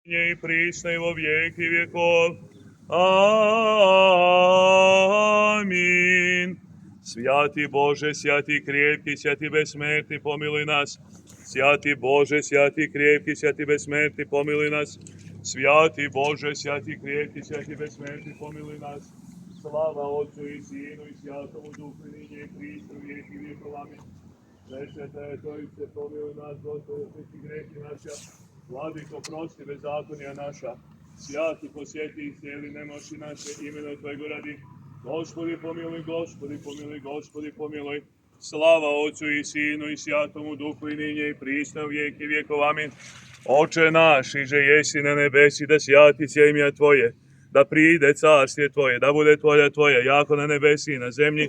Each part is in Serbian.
i prisno i vo vijeki vjekov. Amin. Svjati Bože, svjati krepki, svjati besmrtni, pomiluj nas. Svjati Bože, svjati krepki, svjati besmrtni, pomiluj nas. Svjati Bože, svjati krepki, svjati besmrtni, pomiluj nas. Slava Otcu i Sinu i Svjatomu Duhu, ninje i prisno i vijeki vjekov. Amin. Presveta je Trojice, pomiluj nas, Gospode, svi grehi naša. Vladiko, prosti bezakonja naša. Svjati, posjeti i cijeli nemoći naše, imeno Tvojego radi. Gospodi pomiluj, Gospodi pomiluj, Gospodi pomiluj. Slava Otcu i Sinu i Svjatomu Duhu i ninje i prisno u vijeki vjekov. Amin. Oče naš, iže jesi na nebesi, da svjati se imja Tvoje, da pride carstje Tvoje, da bude Tvoja Tvoja, jako na nebesi i na zemlji.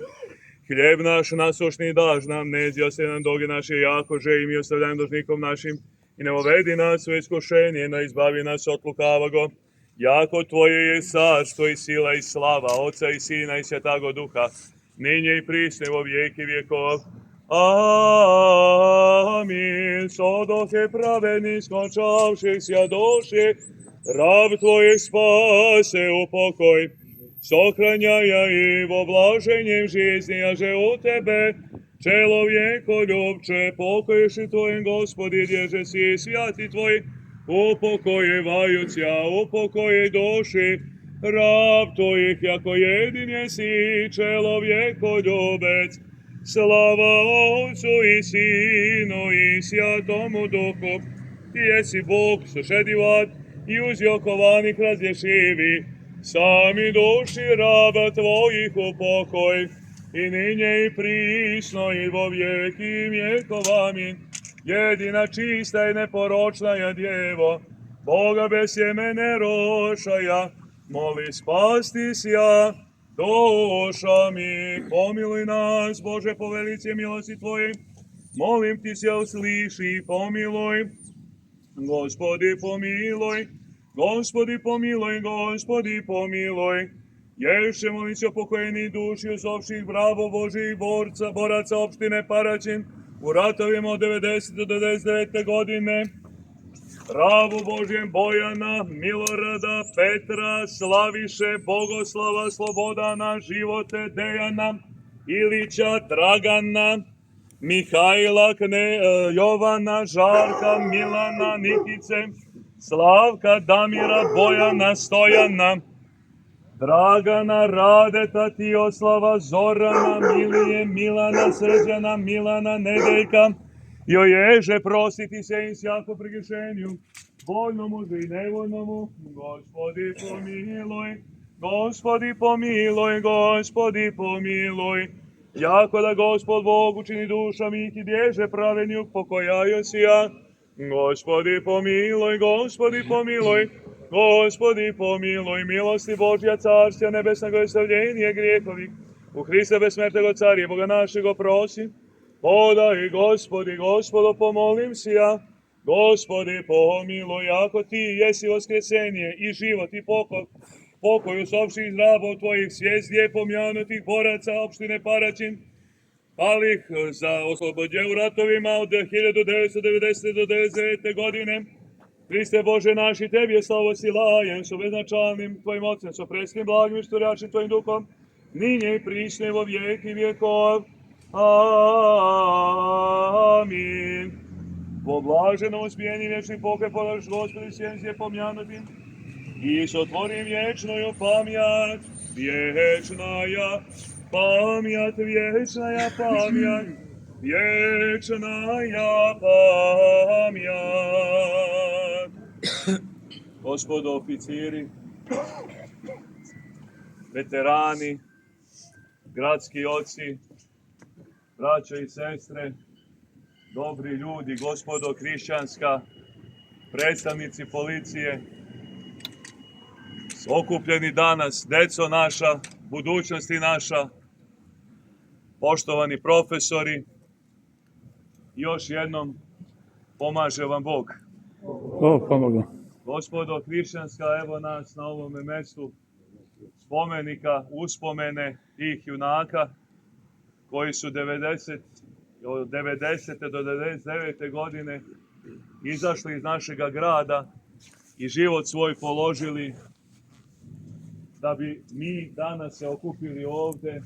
Hljeb naš nasušni daš nam, ne ostavi nam doge naše, jako že i mi ostavljamo dužnikom našim. I ne uvedi nas u iskušenje, no izbavi nas od lukavago. Jako Tvoje je carstvo i sila i slava, Oca i Sina i Svjatago Duha, ninje i prisne vo vijeki vjekov. Amin. Sodohe pravedni skočavših sjadoše, rab Tvojih spase u pokoj. Sohranjaja i vo blaženjem žizni, a že u Tebe, čelovjeko ljubče, pokoješi Tvojim, Gospodi, dježe si svjati Tvoj, upokojevajuća, upokojej duši, rab Tvojih, jako jedin jesi, čelovjeko ljubec. Slava Otcu i Sinu i Svjatomu Duhu, Ti jesi Bog, sušedivat i uzjokovanih razlješivi, sami duši raba Tvojih upokoj, i ninje i prisno i vo vijeki vjekov. Amin. Jedina čista i neporočna djevo, Boga bez sjemene rošaja, moli spasti sja duša mi. Pomiluj nas, Bože, po velice milosti Tvoje, molim Ti se usliši, pomiluj. Gospodi pomiluj, Gospodi pomiluj, Gospodi pomiluj. Ješće molim se o pokojeni duši usopših bravo Božih boraca opštine Paraćin u ratovima od 90. do 99. godine. Ravu Božjem Bojana, Milorada, Petra, Slaviše, Bogoslava, Slobodana, Živote, Dejana, Ilića, Dragana, Mihajla, Jovana, Žarka, Milana, Nikice, Slavka, Damira, Bojana, Stojana, Dragana, Radeta, Tijoslava, Zorana, Milije, Milana, Srđana, Milana, Nedeljka, Joježe, prostiti se im svako prigešenju, voljnomu i nevoljnomu. Gospodi pomiluj, Gospodi pomiluj, Gospodi pomiluj. Jako da Gospod Bog učini duša mi i dježe pravednju, pokojaju si ja. Gospodi pomiluj, Gospodi pomiluj, Gospodi pomiluj. Milosti Božja, carstva nebesnog ostavljenje grijehovih, u Hrista besmrtnego carije, Boga našega prosim. Podaj, Gospodi, Gospodo, pomolim si ja. Gospodi pomiluj, ako Ti jesi voskresenje i život i pokoj usopših rabov Tvojih, svijest je pomjanutih boraca opštine Paraćin, palih za oslobodje u ratovima od 1990. do 1999. godine. Hriste Bože naši, Tebi je slavo silajem, so beznačalnim Tvojim Otcem, so preskim blagim i šturjačim Tvojim Duhom, ninje i prisne vo vijeki vjekov. Amin. Po blaženom uspijenju vječnih pokoj polaš, Gospodi, sjenci je pomjanutim, i sotvorim vječnoju pamjat, vječnaja pamjat, vječnaja pamjat, vječnaja pamjat. Gospodo oficiri, veterani, gradski oci, braćo i sestre, dobri ljudi, gospodo hrišćanska, predstavnici policije, okupljeni danas, deco naša, budućnosti naša, poštovani profesori, još jednom pomaže vam Bog. Gospodo hrišćanska, evo nas na ovome mjestu spomenika, uspomene tih junaka koji su od 90. do 99. godine izašli iz našega grada i život svoj položili da bi mi danas se okupili ovde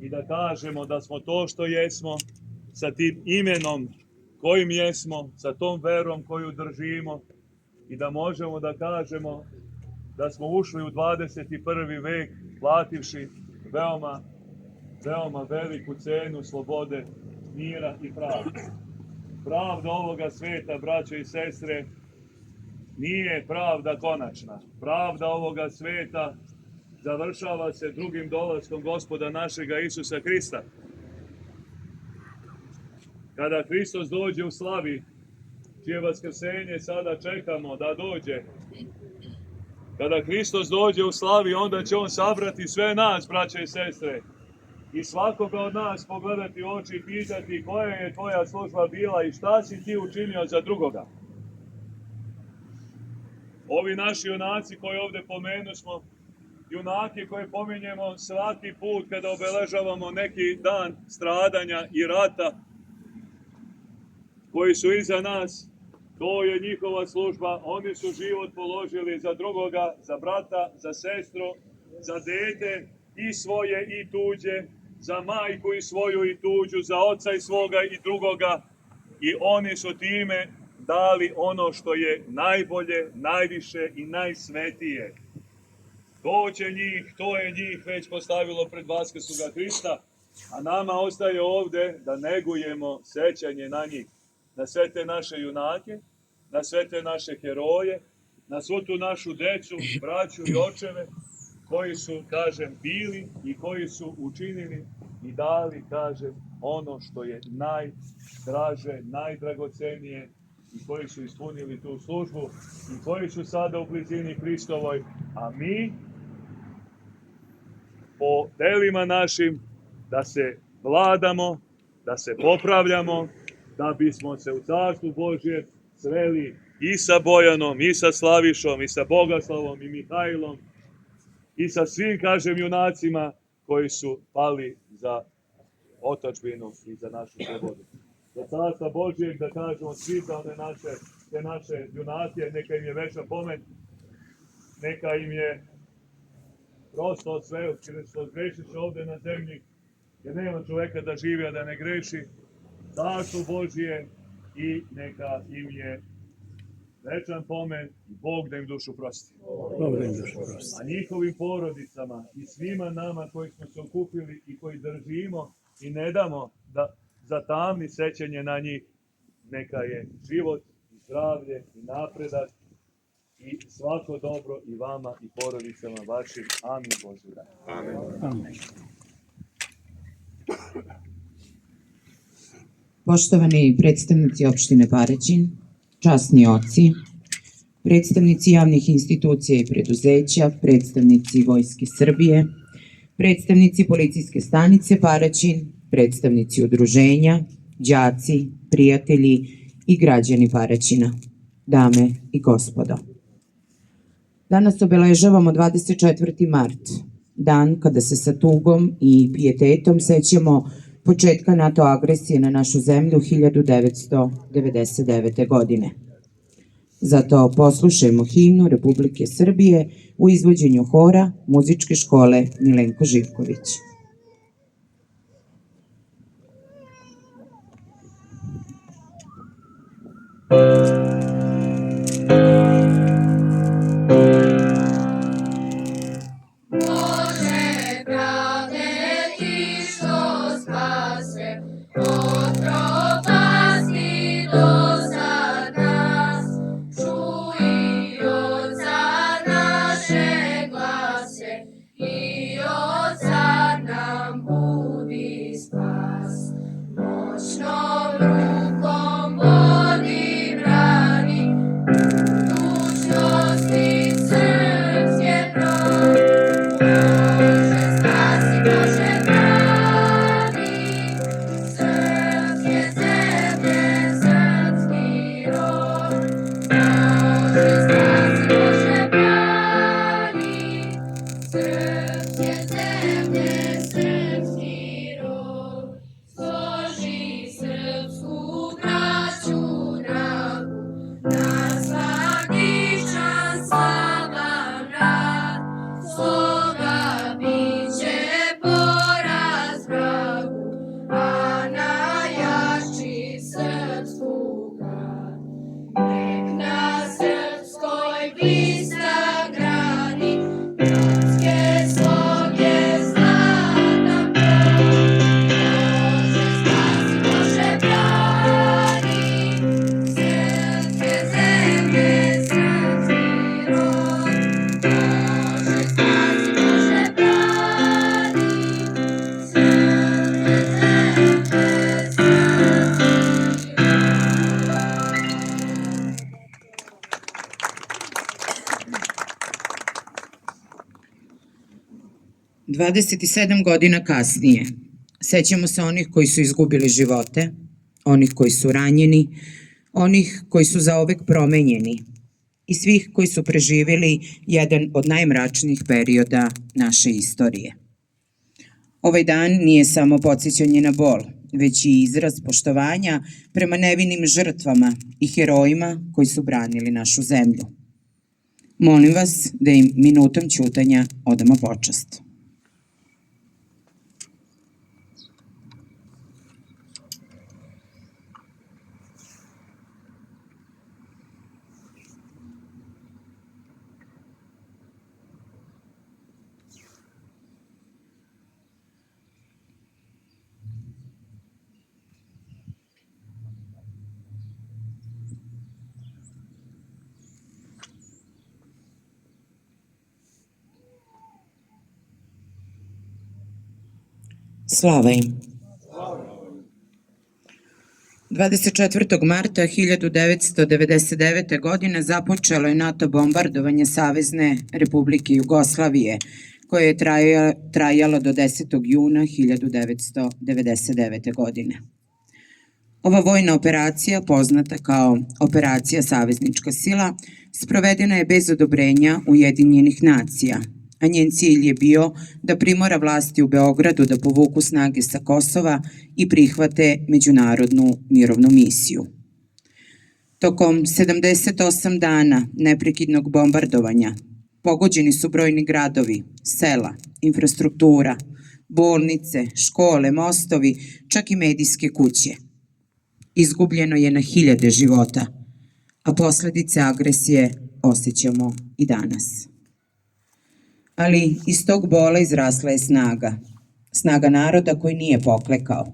i da kažemo da smo to što jesmo, sa tim imenom kojim jesmo, sa tom verom koju držimo i da možemo da kažemo da smo ušli u 21. vek plativši veoma veliku cenu slobode, mira i pravde. Pravda ovoga sveta, braćo i sestre, nije pravda konačna. Pravda ovoga sveta završava se drugim dolaskom Gospoda našega Isusa Hrista. Kada Hristos dođe u slavi, čije vaskrsenje sada čekamo da dođe, kada Hristos dođe u slavi, onda će On sabrati sve nas, braće i sestre, i svakoga od nas pogledati u oči i pitati koja je tvoja služba bila i šta si ti učinio za drugoga. Ovi naši junaci koji ovde pomenu smo, junaki koje pominjemo svaki put kada obeležavamo neki dan stradanja i rata koji su iza nas, to je njihova služba. Oni su život položili za drugoga, za brata, za sestru, za dete i svoje i tuđe, za majku i svoju i tuđu, za oca i svoga i drugoga. I oni su time dali ono što je najbolje, najviše i najsvetije. To je njih već postavilo pred vaskrsuga Hrista, a nama ostaje ovde da negujemo sećanje na njih, na sve te naše junake, na sve te naše heroje, na svu tu našu decu, braću i očeve, koji su, kažem, bili i koji su učinili i dali, kažem, ono što je najdraže, najdragocenije i koji su ispunili tu službu i koji su sada u blizini Hristovoj, a mi po delima našim da se vladamo, da se popravljamo, da bismo se u Carstvu Božje sreli i sa Bojanom, i sa Slavišom, i sa Bogoslavom, i Mihajlom, i sa svim, kažem, junacima koji su pali za otadžbinu i za našu slobodu. Do Carstva Božjeg, da kažemo svi za one te naše junake, neka im je večan pomen, neka im je prosto sve što grešiš ovde na zemlji, jer nema čoveka da živi, a da ne greši, Carstvo Božje i neka im je večan pomen i Bog da im dušu prosti. A njihovim porodicama i svima nama koji smo se okupili i koji držimo i ne damo da zatamni sećanje na njih, neka je život i zdravlje i napredak i svako dobro i vama i porodicama vašim. Amin Bože. Amin. Amin. Poštovani predstavnici opštine Paraćin, časni oci, predstavnici javnih institucija i preduzeća, predstavnici Vojske Srbije, predstavnici policijske stanice Paraćin, predstavnici udruženja, đaci, prijatelji i građani Paraćina, dame i gospodo. Danas obeležavamo 24. mart, dan kada se sa tugom i pijetetom sećamo početka NATO agresije na našu zemlju 1999. godine. Zato poslušajmo himnu Republike Srbije u izvođenju hora Muzičke škole Milenko Živković. Rukom vodi brać. 27 godina kasnije, sećamo se onih koji su izgubili živote, onih koji su ranjeni, onih koji su zaovek promenjeni i svih koji su preživjeli jedan od najmračnijih perioda naše istorije. Ovaj dan nije samo podsjećanje na bol, već i izraz poštovanja prema nevinim žrtvama i herojima koji su branili našu zemlju. Molim vas da im minutom ćutanja odamo počast. Slava im. 24. marta 1999. godine započelo je NATO bombardovanje Savezne Republike Jugoslavije, koje je trajalo do 10. juna 1999. godine. Ova vojna operacija, poznata kao Operacija Saveznička sila, sprovedena je bez odobrenja Ujedinjenih nacija, a njen cilj je bio da primora vlasti u Beogradu da povuku snage sa Kosova i prihvate međunarodnu mirovnu misiju. Tokom 78 dana neprekidnog bombardovanja pogođeni su brojni gradovi, sela, infrastruktura, bolnice, škole, mostovi, čak i medijske kuće. Izgubljeno je na hiljade života, a posledice agresije osjećamo i danas. Ali iz tog bola izrasla je snaga. Snaga naroda koji nije poklekao.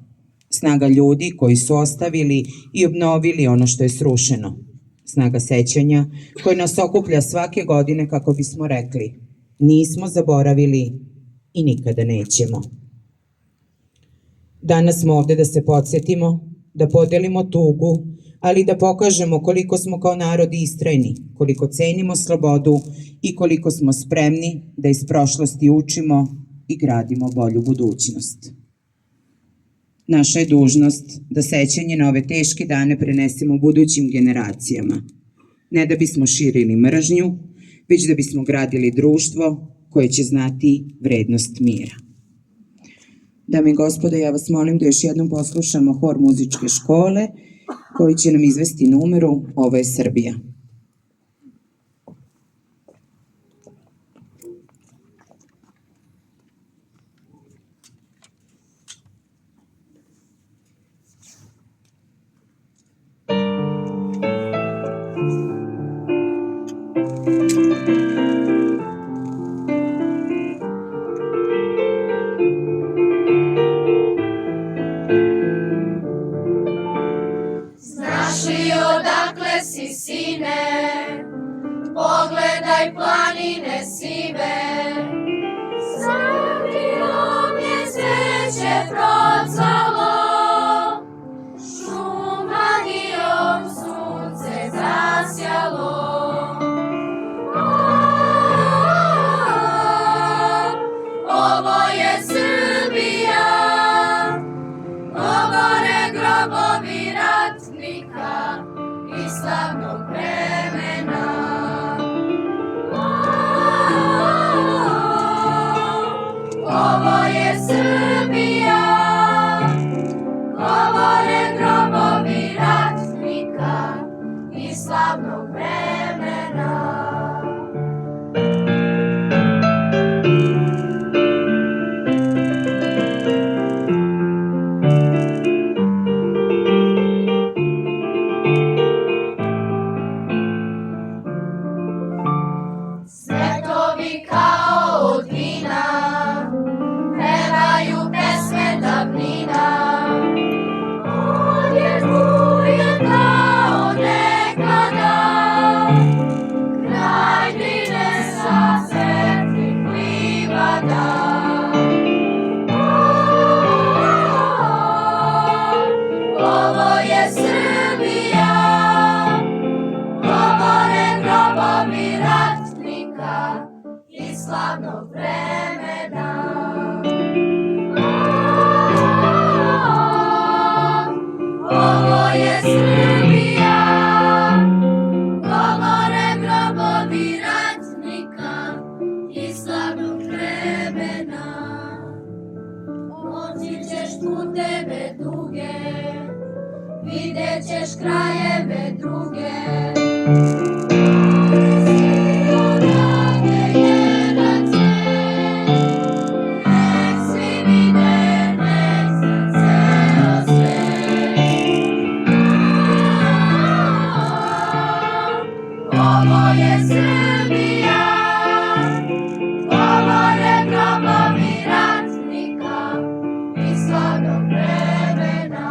Snaga ljudi koji su ostavili i obnovili ono što je srušeno. Snaga sećanja koja nas okuplja svake godine kako bismo rekli: nismo zaboravili i nikada nećemo. Danas smo ovde da se podsjetimo, da podelimo tugu, ali da pokažemo koliko smo kao narod istrajni, koliko cenimo slobodu i koliko smo spremni da iz prošlosti učimo i gradimo bolju budućnost. Naša je dužnost da sećanje na ove teške dane prenesemo budućim generacijama, ne da bismo širili mržnju, već da bismo gradili društvo koje će znati vrednost mira. Dame i gospode, ja vas molim da još jednom poslušamo hor muzičke škole koji će nam izvesti numeru Ovo je Srbija. Pogledaj planine sive, Srbijom je cveće procvalo, Šumadijom sunce zasjalo. Ovo je Srbija, govore grobovi ratnika i slavnog vremena. Ovo je Srbija, govore grobovi ratnika i slavnog vremena. Svetovi kao od vina pevaju pesme davnina, odjekuje kao nekada, kraj Drine sa svetlih livada. Ovo je Srbija, govore grobovi ratnika i slavnog vremena. je Srbija, govore grobovi ratnika i slavnog vremena. Moći ćeš puteve duge, vidjet ćeš krajeve druge. Ovo je Srbija, govore grobovi ratnika i slavnog vremena.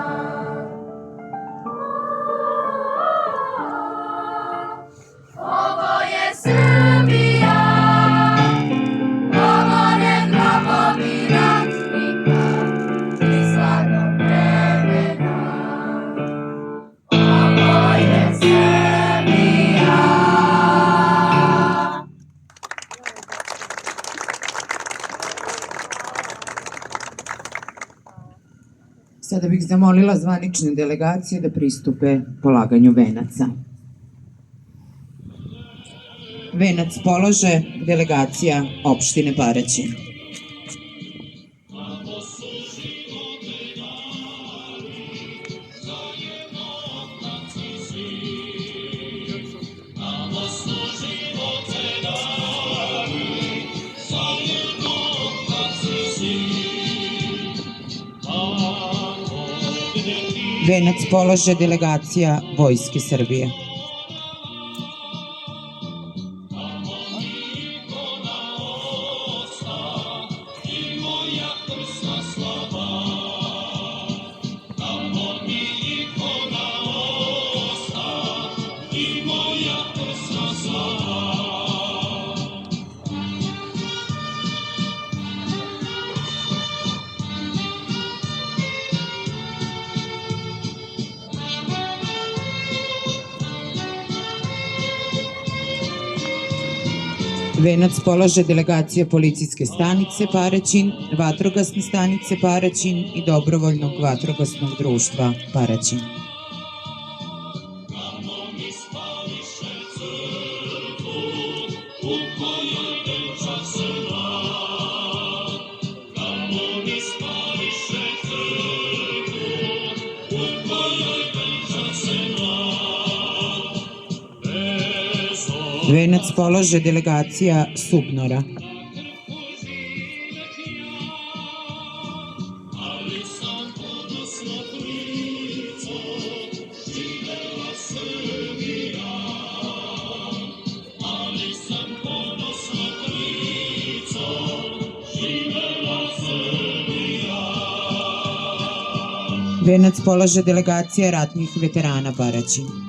Ovo je Srbija, govore grobovi ratnika i slavnog vremena. Ovo je Srbija. Sada bih zamolila zvanične delegacije da pristupe polaganju venaca. Venac polože delegacija opštine Paraćin. Venac polože delegacija Vojske Srbije. Venac polože delegacija policijske stanice Paraćin, vatrogasne stanice Paraćin i dobrovoljnog vatrogasnog društva Paraćin. Venac polože delegacija Subnora. Venac polaže delegacija ratnih veterana Paraćin.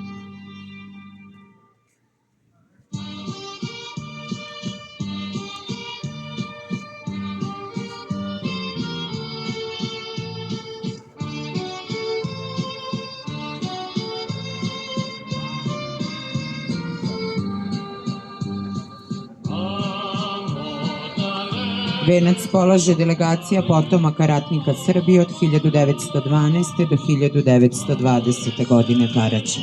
Venac polaže delegacija potomaka ratnika Srbije od 1912. do 1920. godine Paraćin.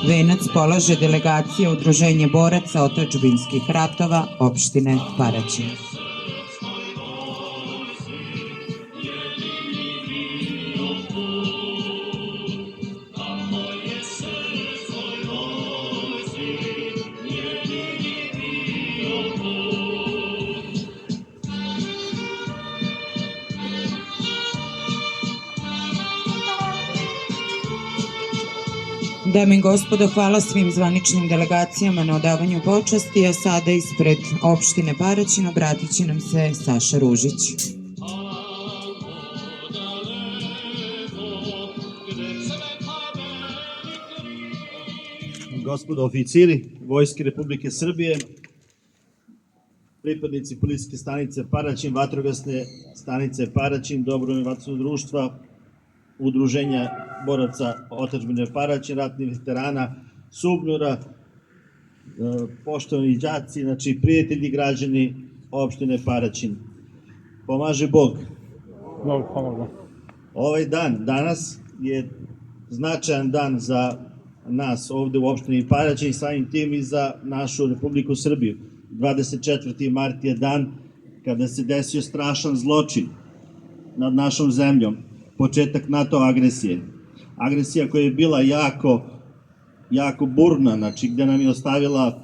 Venac polaže delegacija Udruženja boraca otadžbinskih ratova opštine Paraćin. Dame i gospodo, hvala svim zvaničnim delegacijama na odavanju počasti, a sada ispred opštine Paraćin obratit će nam se Saša Ružić. Gospodo oficiri Vojske Republike Srbije, pripadnici policijske stanice Paraćin, vatrogasne stanice Paraćin, dobrovoljnog vatrogasnog društva udruženja boraca otadžbine Paraćin, ratnih veterana, Subnura, poštovani đaci, znači prijatelji građani opštine Paraćin. Pomaže Bog. Ovaj dan, danas, je značajan dan za nas ovde u opštini Paraćin i samim tim i za našu Republiku Srbiju. 24. mart je dan kada se desio strašan zločin nad našom zemljom, početak NATO agresije. Agresija koja je bila jako burna, znači gde nam je ostavila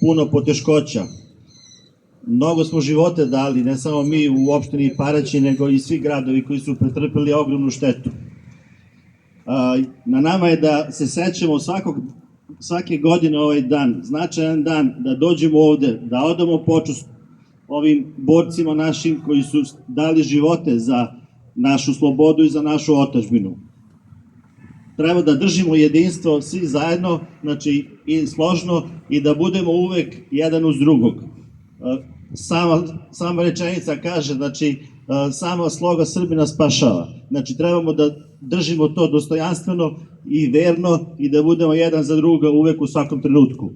puno poteškoća. Mnogo smo živote dali, ne samo mi u opštini Paraćin, nego i svi gradovi koji su pretrpeli ogromnu štetu. Na nama je da se sećamo svake godine ovaj dan, značajan dan, da dođemo ovde, da odamo počast ovim borcima našim koji su dali živote za našu slobodu i za našu otadžbinu. Treba da držimo jedinstvo svi zajedno, znači i složno, i da budemo uvek jedan uz drugog. Sama rečenica kaže, znači, sama sloga Srbina spašava. Znači, trebamo da držimo to dostojanstveno i verno i da budemo jedan za druga uvek u svakom trenutku.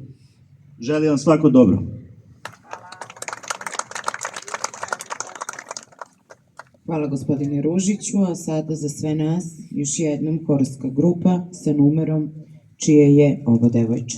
Želim vam svako dobro. Hvala gospodine Ružiću, a sada za sve nas još jednom horska grupa sa numerom Čije je ovo devojče.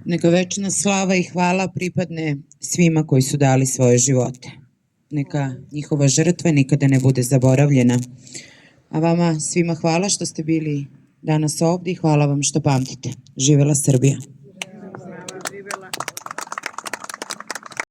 Neka večna slava i hvala pripadne svima koji su dali svoje živote. Neka njihova žrtva nikada ne bude zaboravljena. A vama svima hvala što ste bili danas ovdje i hvala vam što pamtite. Živela Srbija!